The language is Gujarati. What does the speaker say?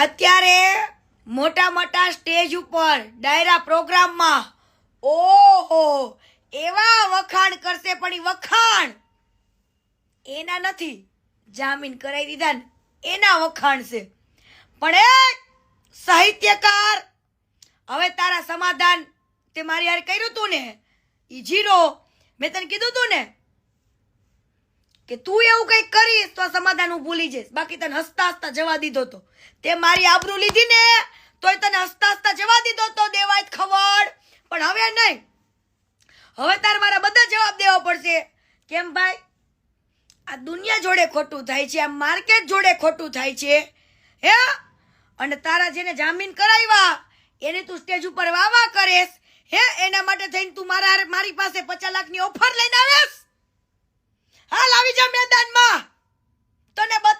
અત્યારે મોટા મોટા સ્ટેજ ઉપર ડાયરા પ્રોગ્રામમાં ઓહો એવા વખાણ કરશે, પણ ઈ વખાણ એના નથી, જામીન કરાવી દીધા ને એના વખાણ છે. પણ એ સાહિત્યકાર, હવે તારા સમાધાન તે મારી યાર કર્યું તું ને ઈ જીરો. મેં તને કીધું તું ને કે તું એવું કંઈક કરીશ તો સમાધાન હું ભૂલી જઈશ, બાકી તને હસતા હસતા જવા દીધો તો. તે મારી આબરૂ લીધી ને તોય તને હસતા હસતા જવા દીધો તો દેવાય ખબર. પણ હવે નહીં, હવે તારે મારા બધા જવાબ દેવા પડશે. કેમ ભાઈ? આ દુનિયા જોડે ખોટું થાય છે, આ માર્કેટ જોડે ખોટું થાય છે હે. અને તારા જેને જામીન કરાવ્યા એને તું સ્ટેજ ઉપર વાવા કરેશ હે, એના માટે થઈને તું મારી પાસે 50 લાખની ઓફર લઈને આવેશ. હાલ આવી જા મેદાનમાં, તને